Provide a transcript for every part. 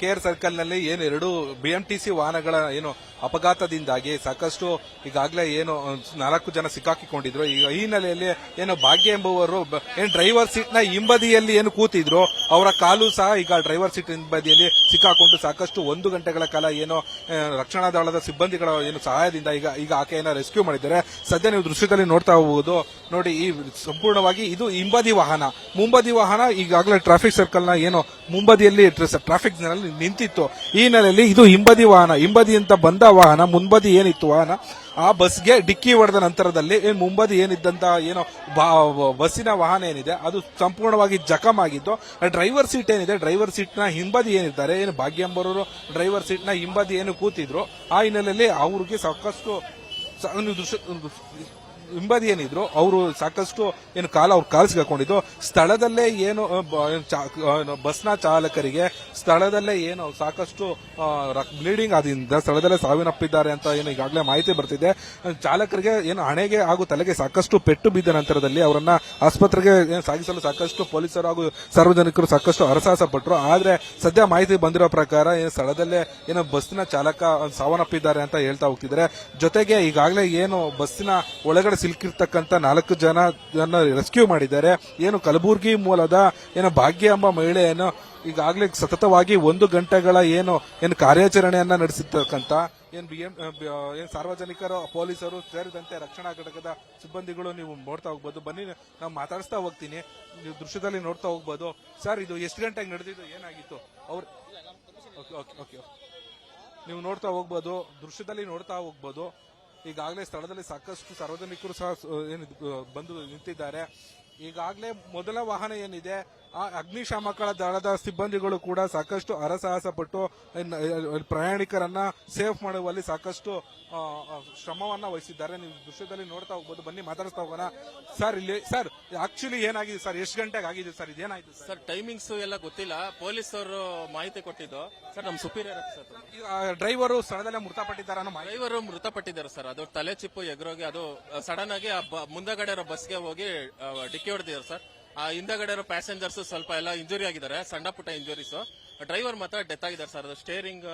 Care circle ನಲ್ಲಿ ಏನು ಎರಡು ಬಿಎಂಟಿಸಿ ವಾಹನಗಳ ಏನು ಅಪಘಾತದಿಂದಾಗಿ ಸಾಕಷ್ಟು ಈಗಾಗಲೇ ಏನು 4 ಜನ ಸಿಕ್ಕಾಕಿಕೊಂಡಿದ್ರು. ಈಗ ಈ ಹಿನ್ನೆಲೆಯಲ್ಲಿ ಏನು ಭಾಗ್ಯ ಎಂಬುವರು ಏನು ಡ್ರೈವರ್ ಸೀಟ್ ನ ಹಿಂಬದಿಯಲ್ಲಿ ಏನು ಕೂತಿದ್ರು ಅವರ ಕಾಲು ಸಹ ಈಗ ಡ್ರೈವರ್ ಸೀಟ್ ಹಿಂಬದಿಯಲ್ಲಿ ಸಿಕ್ಕಾಕೊಂಡು ಸಾಕಷ್ಟು 1 ಗಂಟೆಗಳ ಕಾಲ ಏನು ರಕ್ಷಣಾ ದಳದ ಸಿಬ್ಬಂದಿಗಳ ಏನು ಸಹಾಯದಿಂದ ಈಗ ಆಕೆಯನ್ನ ರೆಸ್ಕ್ಯೂ ಮಾಡಿದ್ದಾರೆ. ಸದ್ಯ ನೀವು ದೃಶ್ಯದಲ್ಲಿ ನೋಡ್ತಾ ಹೋಗಬಹುದು. ನೋಡಿ, ಈ ಸಂಪೂರ್ಣವಾಗಿ ಇದು ಹಿಂಬದಿ ವಾಹನ. ಮುಂಬದಿ ವಾಹನ ಈಗಾಗಲೇ ಟ್ರಾಫಿಕ್ ಸರ್ಕಲ್ ನ ಏನು ಮುಂಬದಿಯಲ್ಲಿ ಟ್ರಾಫಿಕ್ ನಿಂತಿತ್ತು. ಈ ಹಿನ್ನೆಲೆಯಲ್ಲಿ ಇದು ಹಿಂಬದಿ ವಾಹನ. ಹಿಂಬದಿ ಅಂತ ಬಂದ ವಾಹನ ಮುಂಬದಿ ಏನಿತ್ತು ವಾಹನ ಆ ಬಸ್ಗೆ ಡಿಕ್ಕಿ ಹೊಡೆದ ನಂತರದಲ್ಲಿ ಮುಂಬದಿ ಏನಿದ್ದಂತ ಏನೋ ಬಸ್ಸಿನ ವಾಹನ ಏನಿದೆ ಅದು ಸಂಪೂರ್ಣವಾಗಿ ಜಖಮ್ ಆಗಿದ್ದು. ಡ್ರೈವರ್ ಸೀಟ್ ಏನಿದೆ ಡ್ರೈವರ್ ಸೀಟ್ ನ ಹಿಂಬದಿ ಏನಿದ್ದಾರೆ ಏನು ಭಾಗ್ಯ ಎಂಬವರು ಡ್ರೈವರ್ ಸೀಟ್ ನ ಹಿಂಬದಿ ಏನು ಕೂತಿದ್ರು ಆ ಹಿನ್ನೆಲೆಯಲ್ಲಿ ಅವ್ರಿಗೆ ಸಾಕಷ್ಟು ಹಿಂಬದಿ ಏನಿದ್ರು ಅವರು ಸಾಕಷ್ಟು ಏನು ಅವ್ರ ಕಾಲು ಸಿಗಾಕೊಂಡಿದ್ದು. ಸ್ಥಳದಲ್ಲೇ ಏನು ಬಸ್ನ ಚಾಲಕರಿಗೆ ಸ್ಥಳದಲ್ಲೇ ಏನು ಸಾಕಷ್ಟು ಬ್ಲೀಡಿಂಗ್ ಆದ್ರಿಂದ ಸ್ಥಳದಲ್ಲೇ ಸಾವಿನಪ್ಪಿದ್ದಾರೆ ಅಂತ ಏನು ಈಗಾಗಲೇ ಮಾಹಿತಿ ಬರ್ತಿದೆ. ಚಾಲಕರಿಗೆ ಏನು ಹಣೆಗೆ ಹಾಗೂ ತಲೆಗೆ ಸಾಕಷ್ಟು ಪೆಟ್ಟು ಬಿದ್ದ ನಂತರದಲ್ಲಿ ಅವರನ್ನ ಆಸ್ಪತ್ರೆಗೆ ಸಾಗಿಸಲು ಸಾಕಷ್ಟು ಪೊಲೀಸರು ಹಾಗೂ ಸಾರ್ವಜನಿಕರು ಸಾಕಷ್ಟು ಹರಸಾಹಸ ಪಟ್ಟರು. ಆದ್ರೆ ಸದ್ಯ ಮಾಹಿತಿ ಬಂದಿರೋ ಪ್ರಕಾರ ಸ್ಥಳದಲ್ಲೇ ಏನು ಬಸ್ಸಿನ ಚಾಲಕ ಸಾವನ್ನಪ್ಪಿದ್ದಾರೆ ಅಂತ ಹೇಳ್ತಾ ಹೋಗ್ತಿದ್ದಾರೆ. ಜೊತೆಗೆ ಈಗಾಗಲೇ ಏನು ಬಸ್ಸಿನ ಒಳಗಡೆ ಸಿಲುಕಿರ್ತಕ್ಕಂಥ 4 ಜನ ರೆಸ್ಕ್ಯೂ ಮಾಡಿದ್ದಾರೆ. ಏನು ಕಲಬುರಗಿ ಮೂಲದ ಏನು ಭಾಗ್ಯ ಎಂಬ ಮಹಿಳೆಯನ್ನು ಈಗಾಗಲೇ ಸತತವಾಗಿ 1 ಗಂಟೆಗಳ ಏನು ಕಾರ್ಯಾಚರಣೆಯನ್ನ ನಡೆಸಿರ್ತಕ್ಕಂಥ ಏನು ಸಾರ್ವಜನಿಕರು ಪೊಲೀಸರು ಸೇರಿದಂತೆ ರಕ್ಷಣಾ ಘಟಕದ ಸಿಬ್ಬಂದಿಗಳು ನೀವು ನೋಡ್ತಾ ಹೋಗ್ಬೋದು. ಬನ್ನಿ ನಾವು ಮಾತಾಡಿಸ್ತಾ ಹೋಗ್ತೀನಿ. ನೀವು ದೃಶ್ಯದಲ್ಲಿ ನೋಡ್ತಾ ಹೋಗ್ಬೋದು. ಸರ್, ಇದು ಎಷ್ಟು ಗಂಟೆಗೆ ನಡೆದಿದ್ದು, ಏನಾಗಿತ್ತು ಅವ್ರು? ಓಕೆ, ನೀವು ನೋಡ್ತಾ ಹೋಗ್ಬೋದು, ದೃಶ್ಯದಲ್ಲಿ ನೋಡ್ತಾ ಹೋಗ್ಬೋದು. ಈಗಾಗಲೇ ಸ್ಥಳದಲ್ಲಿ ಸಾಕಷ್ಟು ಸಾರ್ವಜನಿಕರು ಸಹ ಬಂದು ನಿಂತಿದ್ದಾರೆ. ಈಗಾಗಲೇ ಮೊದಲ ವಾಹನ ಏನಿದೆ ಆ ಅಗ್ನಿಶಾಮಕ ದಳದ ಸಿಬ್ಬಂದಿಗಳು ಕೂಡ ಸಾಕಷ್ಟು ಹರಸಾಹಸ ಪಟ್ಟು ಪ್ರಯಾಣಿಕರನ್ನ ಸೇಫ್ ಮಾಡುವಲ್ಲಿ ಸಾಕಷ್ಟು ಶ್ರಮವನ್ನ ವಹಿಸಿದ್ದಾರೆ. ನೀವು ದೃಶ್ಯದಲ್ಲಿ ನೋಡ್ತಾ ಹೋಗ್ಬೋದು. ಬನ್ನಿ ಮಾತಾಡಿಸ್ತಾ ಹೋಗೋಣ. ಸರ್ ಆಕ್ಚುಲಿ ಏನಾಗಿದೆ ಸರ್? ಎಷ್ಟು ಗಂಟೆಗೆ ಆಗಿದೆ ಸರ್? ಇದೇನಾಯ್ತು ಸರ್? ಟೈಮಿಂಗ್ಸ್ ಎಲ್ಲ ಗೊತ್ತಿಲ್ಲ. ಪೊಲೀಸರು ಮಾಹಿತಿ ಕೊಟ್ಟಿದ್ದು ಸರ್. ನಮ್ಮ ಸುಪೀರಿಯರ್ ಡ್ರೈವರು ಸ್ಥಳದಲ್ಲೇ ಮೃತಪಟ್ಟಿದ್ದಾರೆ. ಡ್ರೈವರು ಮೃತಪಟ್ಟಿದ್ದಾರೆ ಸರ್. ಅದು ತಲೆ ಚಿಪ್ಪು ಎಗರೋಗಿ ಅದು ಸಡನ್ ಆಗಿ ಬಸ್ಗೆ ಹೋಗಿ ಡಿಕ್ಕಿ ಹೊಡೆದಿದ್ದಾರೆ ಸರ್. ಆ ಹಿಂದಗಡೆ ಇರೋ ಪ್ಯಾಸೆಂಜರ್ಸ್ ಸ್ವಲ್ಪ ಎಲ್ಲ ಇಂಜುರಿ ಆಗಿದ್ದಾರೆ, ಸಣ್ಣ ಪುಟ್ಟ ಇಂಜುರೀಸ್. ಡ್ರೈವರ್ ಮಾತ್ರ ಡೆತ್ ಆಗಿದ್ದಾರೆ ಸರ್. ಅದು ಸ್ಟೇರಿಂಗ್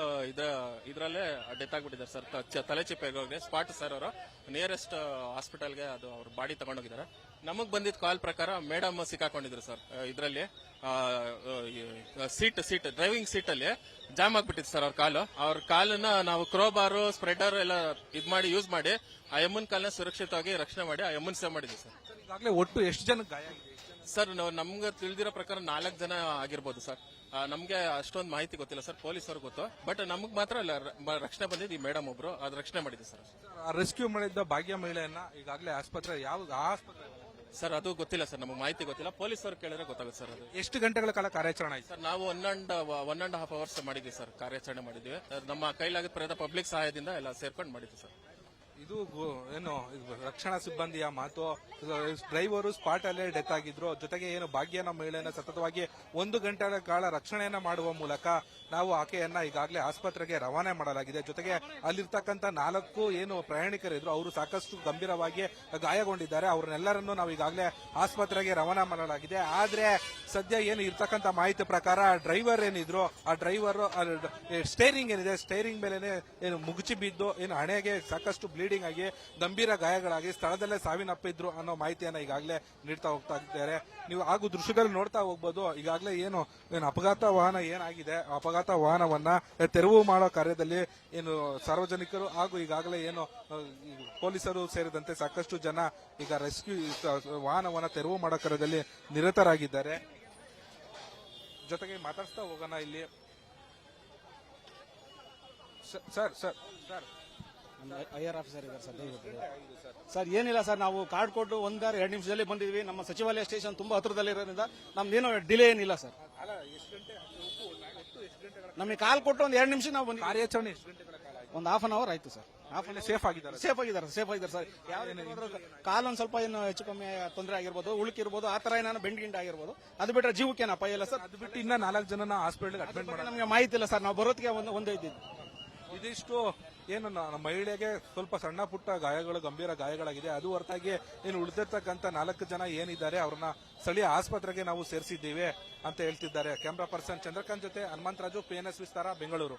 ಇದ್ರಲ್ಲೇ ಡೆತ್ ಆಗಿಬಿಟ್ಟಿದ್ದಾರೆ ಸರ್. ತಲೆ ಚಿಪ್ಪೆ ಸ್ಪಾಟ್ ಸರ್. ಅವರು ನಿಯರೆಸ್ಟ್ ಹಾಸ್ಪಿಟಲ್ಗೆ ಅದು ಅವ್ರ ಬಾಡಿ ತಗೊಂಡೋಗಿದ್ದಾರೆ. ನಮಗ್ ಬಂದಿದ್ದ ಕಾಲ್ ಪ್ರಕಾರ ಮೇಡಮ್ ಸಿಕ್ಕಾಕೊಂಡಿದ್ರು ಸರ್. ಇದರಲ್ಲಿ ಸೀಟ್ ಡ್ರೈವಿಂಗ್ ಸೀಟ್ ಅಲ್ಲಿ ಜಾಮ್ ಆಗ್ಬಿಟ್ಟಿತ್ತು ಸರ್ ಅವ್ರ ಕಾಲನ್ನ ನಾವು ಕ್ರೋಬಾರು ಸ್ಪ್ರೆಡರ್ ಎಲ್ಲ ಯೂಸ್ ಮಾಡಿ ಆ ಎಮ್ಮನ್ ಕಾಲನ್ನ ಸುರಕ್ಷಿತವಾಗಿ ರಕ್ಷಣೆ ಮಾಡಿ ಆ ಎಮ್ಮನ್ ಸೇವ್ ಮಾಡಿದ್ವಿ ಸರ್. ಈಗಾಗಲೇ ಒಟ್ಟು ಎಷ್ಟು ಜನ ಗಾಯ ಆಗಿದೆ ಸರ್? ನಮ್ಗೆ ತಿಳಿದಿರೋ ಪ್ರಕಾರ 4 ಜನ ಆಗಿರ್ಬೋದು ಸರ್. ನಮ್ಗೆ ಅಷ್ಟೊಂದು ಮಾಹಿತಿ ಗೊತ್ತಿಲ್ಲ ಸರ್. ಪೊಲೀಸರು ಗೊತ್ತು, ಬಟ್ ನಮಗ್ ಮಾತ್ರ ರಕ್ಷಣೆ ಬಂದಿದ್ದು ಈ ಮೇಡಮ್ ಒಬ್ರು ಅದು ರಕ್ಷಣೆ ಮಾಡಿದೆ ಸರ್. ರೆಸ್ಕ್ಯೂ ಮಾಡಿದ್ದ ಭಾಗ್ಯ ಮಹಿಳೆಯನ್ನ ಈಗಾಗಲೇ ಆಸ್ಪತ್ರೆ ಆಸ್ಪತ್ರೆ ಸರ್ ಅದು ಗೊತ್ತಿಲ್ಲ ಸರ್. ನಮಗೆ ಮಾಹಿತಿ ಗೊತ್ತಿಲ್ಲ. ಪೊಲೀಸರು ಕೇಳಿದ್ರೆ ಗೊತ್ತಾಗುತ್ತೆ ಸರ್. ಅದು ಎಷ್ಟು ಗಂಟೆಗಳ ಕಾಲ ಕಾರ್ಯಾಚರಣೆ ಆಯ್ತು ಸರ್? ನಾವು 1.5 ಅವರ್ಸ್ ಮಾಡಿದ್ವಿ ಸರ್. ಕಾರ್ಯಾಚರಣೆ ಮಾಡಿದ್ವಿ. ನಮ್ಮ ಕೈಲಾಗಿದ್ದ ಪ್ರಯತ್ನ ಪಬ್ಲಿಕ್ ಸಹಾಯದಿಂದ ಎಲ್ಲ ಸೇರ್ಕೊಂಡು ಮಾಡಿದ್ವಿ ಸರ್. ಇದು ಏನು ರಕ್ಷಣಾ ಸಿಬ್ಬಂದಿಯ ಮಾತು. ಡ್ರೈವರು ಸ್ಪಾಟ್ ಅಲ್ಲೇ ಡೆತ್ ಆಗಿದ್ರು. ಜೊತೆಗೆ ಏನು ಭಾಗ್ಯನ ಮಹಿಳೆಯನ್ನ ಸತತವಾಗಿ 1 ಗಂಟೆಗಳ ಕಾಲ ರಕ್ಷಣೆಯನ್ನ ಮಾಡುವ ಮೂಲಕ ನಾವು ಆಕೆಯನ್ನ ಈಗಾಗಲೇ ಆಸ್ಪತ್ರೆಗೆ ರವಾನೆ ಮಾಡಲಾಗಿದೆ. ಜೊತೆಗೆ ಅಲ್ಲಿರ್ತಕ್ಕಂಥ 4 ಏನು ಪ್ರಯಾಣಿಕರಿದ್ರು ಅವರು ಸಾಕಷ್ಟು ಗಂಭೀರವಾಗಿ ಗಾಯಗೊಂಡಿದ್ದಾರೆ. ಅವ್ರನ್ನೆಲ್ಲರನ್ನು ನಾವು ಈಗಾಗಲೇ ಆಸ್ಪತ್ರೆಗೆ ರವಾನೆ ಮಾಡಲಾಗಿದೆ. ಆದ್ರೆ ಸದ್ಯ ಏನು ಇರ್ತಕ್ಕಂಥ ಮಾಹಿತಿ ಪ್ರಕಾರ ಡ್ರೈವರ್ ಏನಿದ್ರು ಆ ಡ್ರೈವರ್ ಸ್ಟೇರಿಂಗ್ ಏನಿದೆ ಸ್ಟೇರಿಂಗ್ ಮೇಲೆ ಏನು ಮುಗುಚಿ ಬಿದ್ದು ಏನು ಹಣೆಗೆ ಸಾಕಷ್ಟು ಬ್ಲೀಡಿಂಗ್ ಆಗಿ ಗಂಭೀರ ಗಾಯಗಳಾಗಿ ಸ್ಥಳದಲ್ಲೇ ಸಾವಿನಪ್ಪಿದ್ರು ಅನ್ನೋ ಮಾಹಿತಿಯನ್ನ ಈಗಾಗಲೇ ನೀಡ್ತಾ ಹೋಗ್ತಾ ಇದ್ದಾರೆ. ನೀವು ಹಾಗೂ ದೃಶ್ಯದಲ್ಲಿ ನೋಡ್ತಾ ಹೋಗ್ಬೋದು. ಈಗಾಗಲೇ ಏನು ಅಪಘಾತ ವಾಹನ ಏನಾಗಿದೆ ಅಪಘಾತ ವಾಹನವನ್ನ ತೆರವು ಮಾಡೋ ಕಾರ್ಯದಲ್ಲಿ ಏನು ಸಾರ್ವಜನಿಕರು ಹಾಗೂ ಈಗಾಗಲೇ ಏನು ಪೊಲೀಸರು ಸೇರಿದಂತೆ ಸಾಕಷ್ಟು ಜನ ಈಗ ರೆಸ್ಕ್ಯೂ ವಾಹನವನ್ನ ತೆರವು ಮಾಡೋ ಕಾರ್ಯದಲ್ಲಿ ನಿರತರಾಗಿದ್ದಾರೆ. ಜೊತೆಗೆ ಮಾತಾಡ್ತಾ ಹೋಗೋಣ ಇಲ್ಲಿ. ಸರ್ ಐಆರ್ ಆಫೀಸರ್ ಇದ್ದಾರೆ ಸರ್. ಏನಿಲ್ಲ ಸರ್, ನಾವು ಕಾರ್ಡ್ ಕೊಟ್ಟು 1-2 ನಿಮಿಷದಲ್ಲಿ ಬಂದಿದ್ವಿ. ನಮ್ಮ ಸಚಿವಾಲಯ ಸ್ಟೇಷನ್ ತುಂಬಾ ಹತ್ರದಲ್ಲಿರೋದ್ರಿಂದ ನಮ್ದೇನೋ ಡಿಲೇ ಏನಿಲ್ಲ ಸರ್. ನಮಗೆ ಕಾಲ್ ಕೊಟ್ಟು 1-2 ನಿಮಿಷ ನಾವು ಬಂದ್ವಿ. ಕಾರ್ಯಾಚರಣೆ ಒಂದು ಹಾಫ್ ಅನ್ ಅವರ್ ಆಯ್ತು ಸರ್. ಸೇಫ್ ಆಗಿದ್ದಾರೆ ಸರ್. ಕಾಲೊಂದು ಸ್ವಲ್ಪ ಏನು ಹೆಚ್ಚು ಕಮ್ಮಿ ತೊಂದರೆ ಆಗಿರ್ಬೋದು, ಉಳುಕಿರ್ಬೋದು, ಆ ತರ ಏನಾದ್ರು ಬೆಂಡ್ ಆಗಿರ್ಬೋದು. ಅದು ಬಿಟ್ಟರೆ ಜೀವಕ್ಕೇನು ಅಪಾಯ ಇಲ್ಲ ಸರ್. ಅದು ಬಿಟ್ಟು ಇನ್ನ 4 ಜನ ಹಾಸ್ಪಿಟಲ್ ಅಡ್ಮಿಟ್ ಮಾಡಿ ನಮಗೆ ಮಾಹಿತಿ ಇಲ್ಲ ಸರ್. ನಾವು ಬರೋದಕ್ಕೆ ಒಂದು ಇದ್ದಿದ್ದು ಇದಿಷ್ಟು ಏನು ನಮ್ಮ ಮಹಿಳೆಗೆ ಸ್ವಲ್ಪ ಸಣ್ಣ ಪುಟ್ಟ ಗಾಯಗಳು, ಗಂಭೀರ ಗಾಯಗಳಾಗಿದೆ. ಅದು ಹೊರತಾಗಿ ಏನು ಉಳಿದಿರ್ತಕ್ಕಂಥ 4 ಜನ ಏನಿದ್ದಾರೆ ಅವ್ರನ್ನ ಸ್ಥಳೀಯ ಆಸ್ಪತ್ರೆಗೆ ನಾವು ಸೇರಿಸಿದ್ದೀವಿ ಅಂತ ಹೇಳ್ತಿದ್ದಾರೆ. ಕ್ಯಾಮ್ರಾ ಪರ್ಸನ್ ಚಂದ್ರಕಾಂತ್ ಜೊತೆ ಹನುಮಂತರಾಜು, PNS ವಿಸ್ತಾರ, ಬೆಂಗಳೂರು.